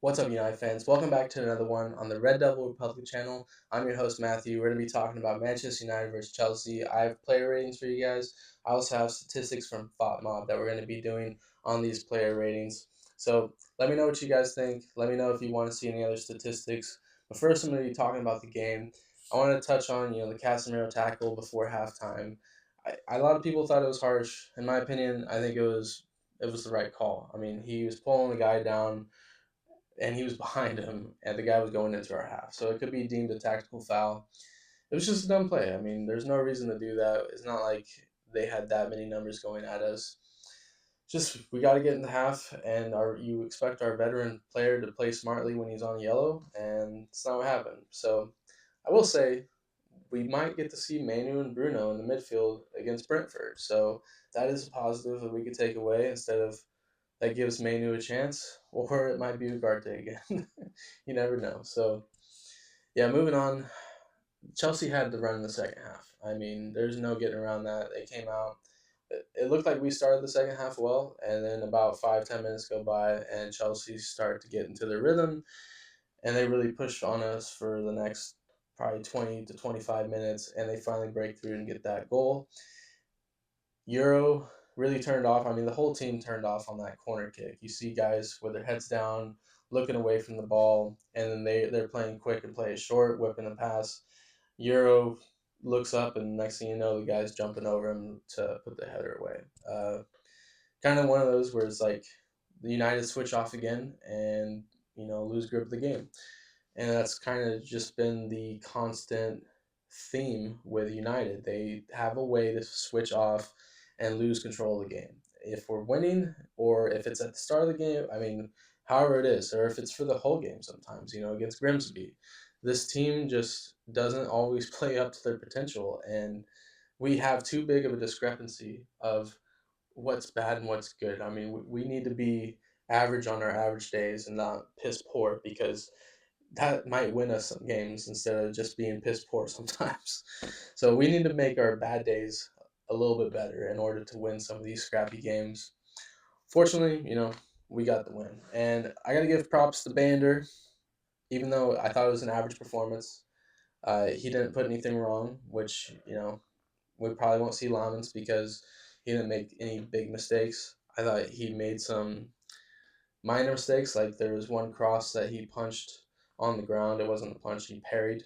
What's up, United fans? Welcome back to another one on the Red Devil Republic channel. I'm your host, Matthew. We're going to be talking about Manchester United versus Chelsea. I have player ratings for you guys. I also have statistics from FOTMob that we're going to be doing on these player ratings. So let me know what you guys think. Let me know if you want to see any other statistics. But first, I'm going to be talking about the game. I want to touch on the Casemiro tackle before halftime. A lot of people thought it was harsh. In my opinion, I think it was the right call. I mean, he was pulling the guy down and he was behind him, and the guy was going into our half. So it could be deemed a tactical foul. It was just a dumb play. I mean, there's no reason to do that. It's not like they had that many numbers going at us. Just we got to get in the half, and you expect our veteran player to play smartly when he's on yellow, and it's not what happened. So I will say we might get to see Manu and Bruno in the midfield against Brentford. So that is a positive that we could take away instead of that gives Manu a chance, or it might be Ugarte again. You never know. So yeah, moving on. Chelsea had the run in the second half. I mean, there's no getting around that. They came out. It looked like we started the second half well, and then about 5-10 minutes go by, and Chelsea start to get into their rhythm, and they really pushed on us for the next probably 20 to 25 minutes, and they finally break through and get that goal. Euro really turned off. I mean, the whole team turned off on that corner kick. You see guys with their heads down, looking away from the ball, and then they're playing quick and play it short, whipping the pass. Euro looks up, and next thing you know, the guy's jumping over him to put the header away. Kind of one of those where it's like the United switch off again and lose grip of the game, and that's kind of just been the constant theme with United. They have a way to switch off and lose control of the game. If we're winning, or if it's at the start of the game, I mean, however it is, or if it's for the whole game sometimes, against Grimsby, this team just doesn't always play up to their potential. And we have too big of a discrepancy of what's bad and what's good. I mean, we need to be average on our average days and not piss poor, because that might win us some games instead of just being piss poor sometimes. So we need to make our bad days a little bit better in order to win some of these scrappy games. Fortunately, we got the win. And I got to give props to Bander, even though I thought it was an average performance. He didn't put anything wrong, which, we probably won't see Lamans because he didn't make any big mistakes. I thought he made some minor mistakes. Like there was one cross that he punched on the ground. It wasn't a punch. He parried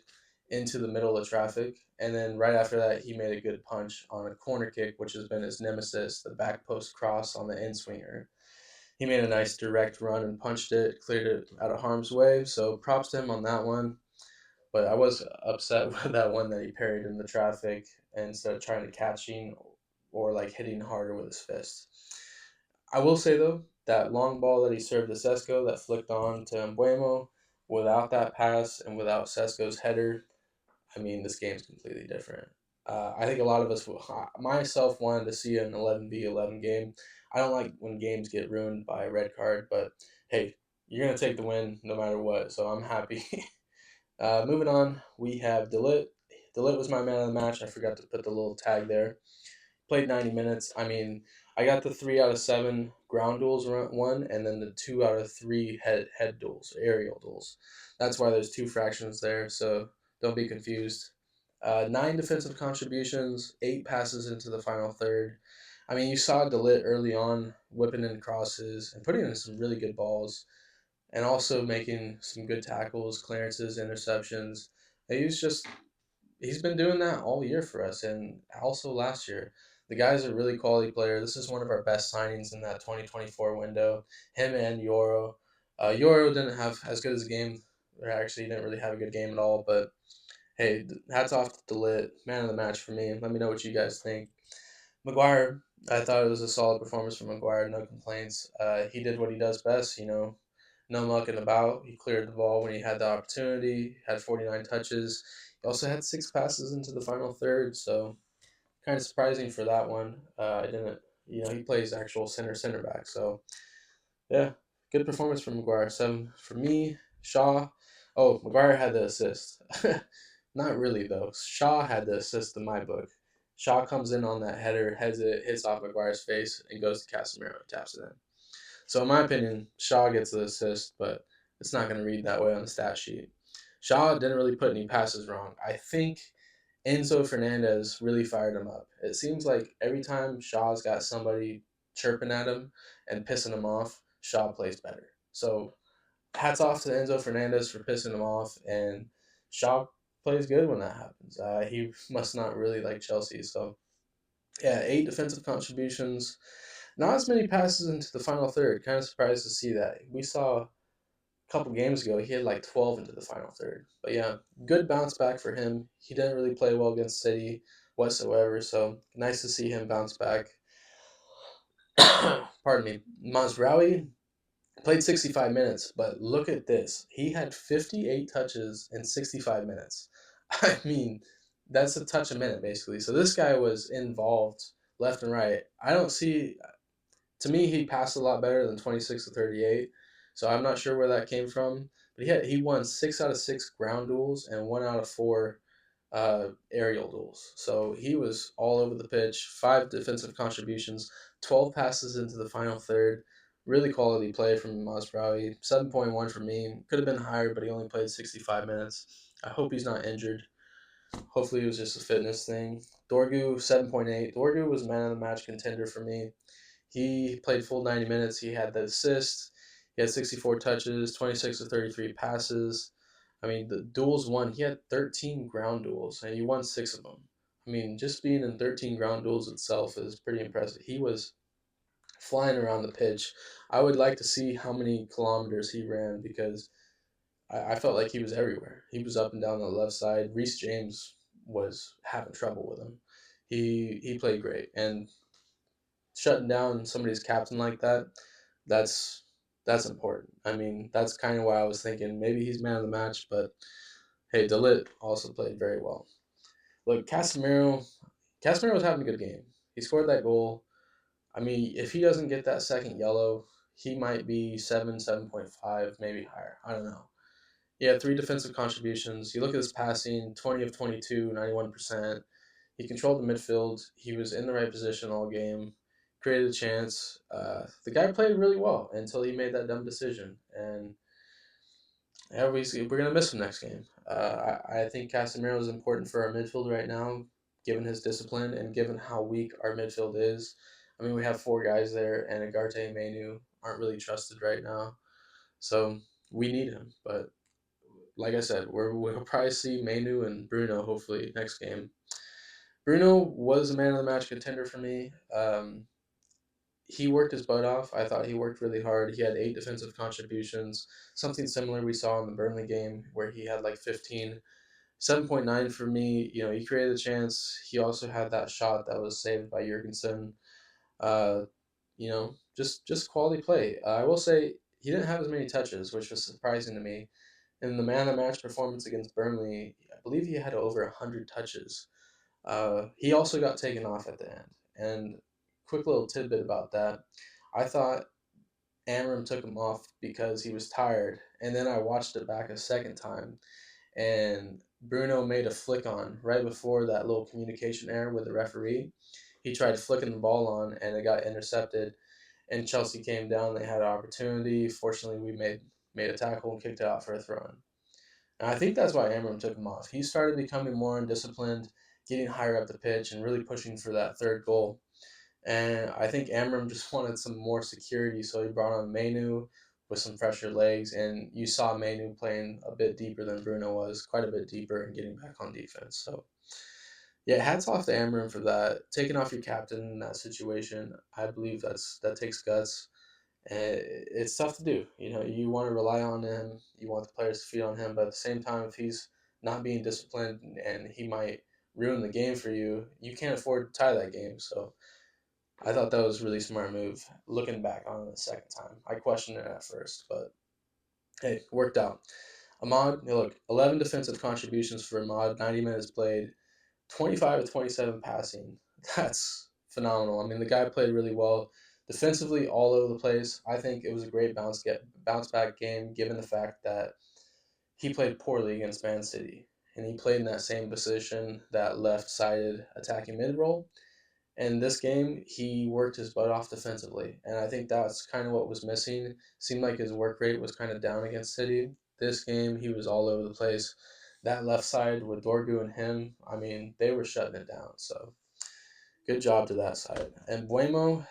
into the middle of traffic. And then right after that, he made a good punch on a corner kick, which has been his nemesis, the back post cross on the in swinger. He made a nice direct run and punched it, cleared it out of harm's way. So props to him on that one. But I was upset with that one that he parried in the traffic instead of trying to catching or like hitting harder with his fist. I will say though, that long ball that he served to Sesko that flicked on to Mbuemo, without that pass and without Sesko's header, I mean, this game's completely different. I think a lot of us, myself, wanted to see an 11v11 game. I don't like when games get ruined by a red card, but hey, you're going to take the win no matter what, so I'm happy. Moving on, we have Delit. Delit was my man of the match. I forgot to put the little tag there. Played 90 minutes. I mean, I got the 3 out of 7 ground duels won, and then the 2 out of 3 head duels, aerial duels. That's why there's 2 fractions there. So don't be confused. 9 defensive contributions, 8 passes into the final third. I mean, you saw Delit early on whipping in crosses and putting in some really good balls, and also making some good tackles, clearances, interceptions. He's been doing that all year for us, and also last year. The guy's a really quality player. This is one of our best signings in that 2024 window. Him and Yoro. Yoro didn't have as good as a game, or actually, he didn't really have a good game at all. But hey, hats off to Delit, man of the match for me. Let me know what you guys think. Maguire, I thought it was a solid performance from Maguire. No complaints. He did what he does best. No mucking about. He cleared the ball when he had the opportunity. Had 49 touches. He also had 6 passes into the final third, so kind of surprising for that one. I didn't, he plays actual center back, so yeah, good performance from Maguire. 7 for me. Shaw. Oh, Maguire had the assist. Not really though. Shaw had the assist in my book. Shaw comes in on that header, heads it, hits off Maguire's face, and goes to Casemiro, taps it in. So in my opinion, Shaw gets the assist, but It's not going to read that way on the stat sheet. Shaw didn't really put any passes wrong. I think Enzo Fernandez really fired him up. It seems like every time Shaw's got somebody chirping at him and pissing him off, Shaw plays better. So hats off to Enzo Fernandez for pissing him off, and Shaw plays good when that happens. He must not really like Chelsea. So yeah, 8 defensive contributions, not as many passes into the final third. Kind of surprised to see that. We saw a couple games ago he had like 12 into the final third. But yeah, good bounce back for him. He didn't really play well against City whatsoever, so nice to see him bounce back. Pardon me. Mazraoui played 65 minutes, but look at this. He had 58 touches in 65 minutes. I mean, that's a touch a minute, basically. So this guy was involved left and right. I don't see, to me, he passed a lot better than 26 to 38. So I'm not sure where that came from. But he won 6 out of 6 ground duels and 1 out of 4 aerial duels. So he was all over the pitch, 5 defensive contributions, 12 passes into the final third. Really quality play from Mazraoui. 7.1 for me. Could have been higher, but he only played 65 minutes. I hope he's not injured. Hopefully it was just a fitness thing. Dorgu, 7.8. Dorgu was man of the match contender for me. He played full 90 minutes. He had the assist. He had 64 touches, 26 to 33 passes. I mean, the duels won. He had 13 ground duels, and he won 6 of them. I mean, just being in 13 ground duels itself is pretty impressive. He was flying around the pitch. I would like to see how many kilometers he ran because I felt like he was everywhere. He was up and down the left side. Reece James was having trouble with him. He played great, and shutting down somebody's captain like that, that's that's important. I mean, that's kind of why I was thinking maybe he's man of the match, but hey, Delit also played very well. Look, Casemiro was having a good game. He scored that goal. I mean, if he doesn't get that second yellow, he might be 7.5, maybe higher. I don't know. He had 3 defensive contributions. You look at his passing, 20 of 22, 91%. He controlled the midfield. He was in the right position all game, created a chance. The guy played really well until he made that dumb decision. And yeah, we're going to miss him next game. I think Casemiro is important for our midfield right now, given his discipline and given how weak our midfield is. I mean, we have 4 guys there, and Agarte and Menu aren't really trusted right now. So we need him. But like I said, we'll probably see Menu and Bruno hopefully next game. Bruno was a man of the match contender for me. He worked his butt off. I thought he worked really hard. He had 8 defensive contributions, something similar we saw in the Burnley game where he had like 15. 7.9 for me. You know, he created a chance. He also had that shot that was saved by Jurgensen. Uh, just quality play. I will say he didn't have as many touches, which was surprising to me. In the man of the match performance against Burnley, I believe he had over 100 touches. He also got taken off at the end. And quick little tidbit about that. I thought Amram took him off because he was tired. And then I watched it back a second time. And Bruno made a flick on right before that little communication error with the referee. He tried flicking the ball on and it got intercepted. And Chelsea came down. They had an opportunity. Fortunately, we made a tackle and kicked it out for a throw in. And I think that's why Amram took him off. He started becoming more undisciplined, getting higher up the pitch, and really pushing for that third goal. And I think Amram just wanted some more security, so he brought on Mainu with some fresher legs. And you saw Mainu playing a bit deeper than Bruno was, quite a bit deeper, and getting back on defense. So, yeah, hats off to Amram for that. Taking off your captain in that situation, I believe that takes guts. And it's tough to do. You know, you want to rely on him, you want the players to feed on him, but at the same time, if he's not being disciplined and he might ruin the game for you, you can't afford to tie that game. So I thought that was a really smart move. Looking back on it the second time, I questioned it at first, but hey, it worked out. Ahmad, look, 11 defensive contributions for Ahmad, 90 minutes played, 25 to 27 passing. That's phenomenal. I mean, the guy played really well. Defensively, all over the place. I think it was a great bounce back game, given the fact that he played poorly against Man City, and he played in that same position, that left sided attacking mid role. And this game, he worked his butt off defensively, and I think that's kind of what was missing. Seemed like his work rate was kind of down against City. This game, he was all over the place. That left side with Dorgu and him, I mean, they were shutting it down. So good job to that side. And Buemo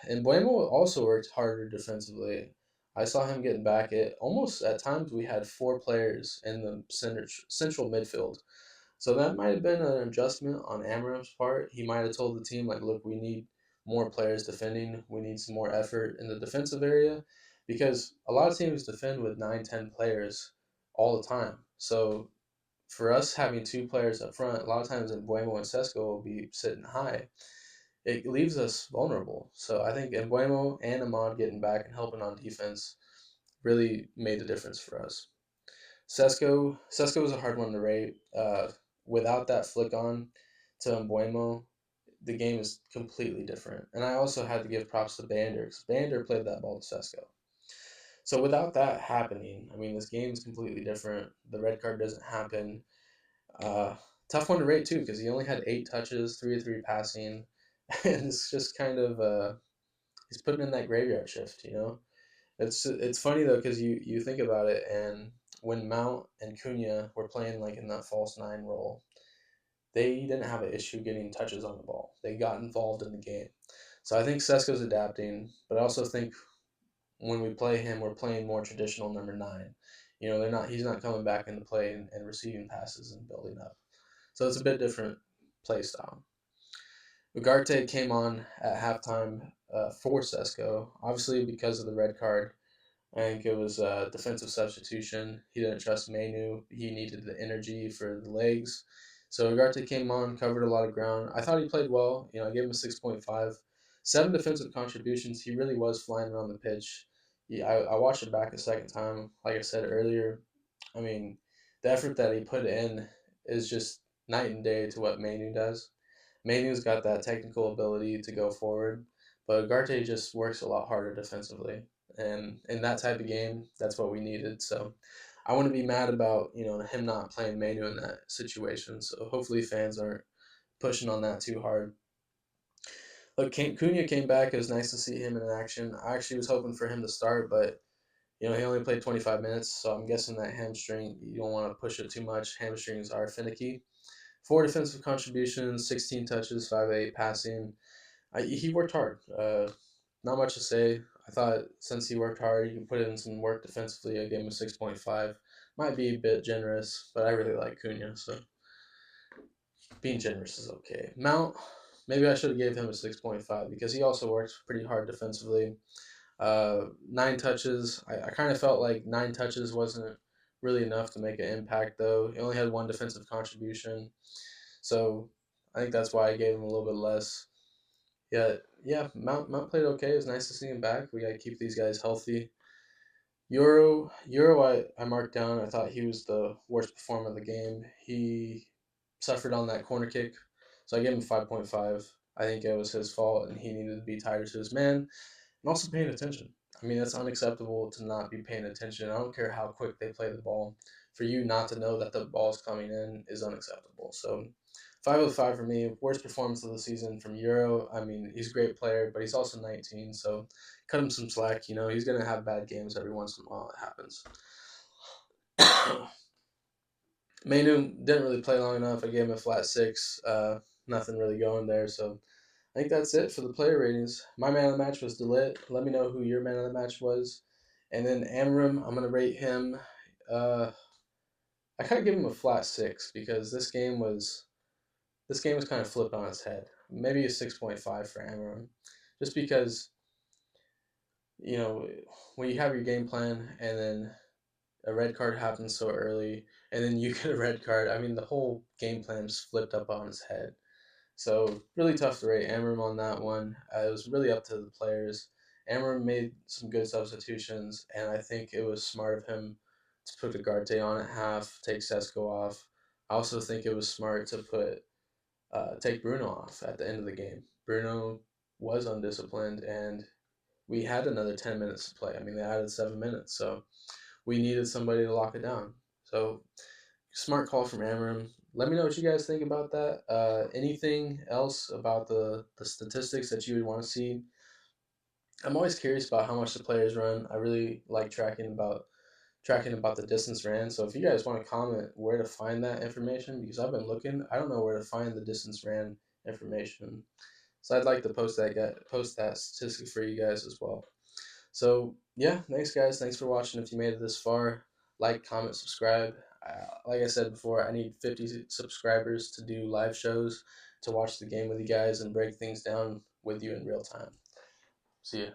also worked harder defensively. I saw him getting back. It almost at times we had four players in the central midfield, so that might have been an adjustment on Amarim's part. He might have told the team, like, look, we need more players defending. We need some more effort in the defensive area because a lot of teams defend with 9, 10 players all the time. So for us having two players up front, a lot of times Buemo and Sesko will be sitting high. It leaves us vulnerable. So I think Embuemo and Ahmad getting back and helping on defense really made a difference for us. Sesko was a hard one to rate. Without that flick on to Embuemo, the game is completely different. And I also had to give props to Bander because Bander played that ball to Sesko. So without that happening, I mean, this game is completely different. The red card doesn't happen. Uh, Tough one to rate too because he only had 8 touches, 3 of 3 passing, and it's just kind of he's putting in that graveyard shift. It's funny though because you think about it, and when Mount and Cunha were playing like in that false nine role, they didn't have an issue getting touches on the ball. They got involved in the game. So I think Sesko's adapting, but I also think when we play him, we're playing more traditional number nine. They're not. He's not coming back into play and receiving passes and building up. So it's a bit different play style. Ugarte came on at halftime for Sesko, obviously because of the red card. I think it was a defensive substitution. He didn't trust Mainu. He needed the energy for the legs. So Ugarte came on, covered a lot of ground. I thought he played well. I gave him a 6.5. 7 defensive contributions. He really was flying around the pitch. I watched it back a second time. Like I said earlier, I mean, the effort that he put in is just night and day to what Mainu does. Mainu's got that technical ability to go forward, but Ugarte just works a lot harder defensively. And in that type of game, that's what we needed. So I wouldn't be mad about him not playing Mainu in that situation. So hopefully fans aren't pushing on that too hard. Look, Cunha came back. It was nice to see him in action. I actually was hoping for him to start, but he only played 25 minutes, so I'm guessing that hamstring, you don't want to push it too much. Hamstrings are finicky. 4 defensive contributions, 16 touches, 5 8 passing. He worked hard. Not much to say. I thought since he worked hard, you can put in some work defensively. I gave him a 6.5. Might be a bit generous, but I really like Cunha, so being generous is okay. Mount, maybe I should have gave him a 6.5 because he also works pretty hard defensively. 9 touches. I kind of felt like 9 touches wasn't really enough to make an impact, though. He only had 1 defensive contribution, so I think that's why I gave him a little bit less. Yeah, yeah. Mount played okay. It was nice to see him back. We gotta keep these guys healthy. Euro, I marked down. I thought he was the worst performer of the game. He suffered on that corner kick, so I gave him 5.5. I think it was his fault, and he needed to be tighter to his man, and also paying attention. I mean, it's unacceptable to not be paying attention. I don't care how quick they play the ball. For you not to know that the ball's coming in is unacceptable. So 5 of 5 for me. Worst performance of the season from Euro. I mean, he's a great player, but he's also 19, so cut him some slack. He's gonna have bad games every once in a while. It happens. Mainu didn't really play long enough. I gave him a flat 6. Nothing really going there. So I think that's it for the player ratings. My man of the match was Delit. Let me know who your man of the match was. And then Amram, I'm gonna rate him. Uh, I kind of give him a flat 6 because this game was kind of flipped on its head. Maybe a 6.5 for Amram, just because you know when you have your game plan and then a red card happens so early, and then you get a red card. I mean, the whole game plan just flipped up on its head. So really tough to rate Amram on that one. It was really up to the players. Amram made some good substitutions, and I think it was smart of him to put Ugarte on at half, take Sesko off. I also think it was smart to take Bruno off at the end of the game. Bruno was undisciplined, and we had another 10 minutes to play. I mean, they added 7 minutes, so we needed somebody to lock it down. So Smart call from Amram. Let me know what you guys think about that. Anything else about the statistics that you would want to see? I'm always curious about how much the players run. I really like tracking about the distance ran. So if you guys want to comment where to find that information, because I've been looking, I don't know where to find the distance ran information. So I'd like to post that statistic for you guys as well. So yeah, thanks guys. Thanks for watching. If you made it this far, like, comment, subscribe. Like I said before, I need 50 subscribers to do live shows to watch the game with you guys and break things down with you in real time. See ya.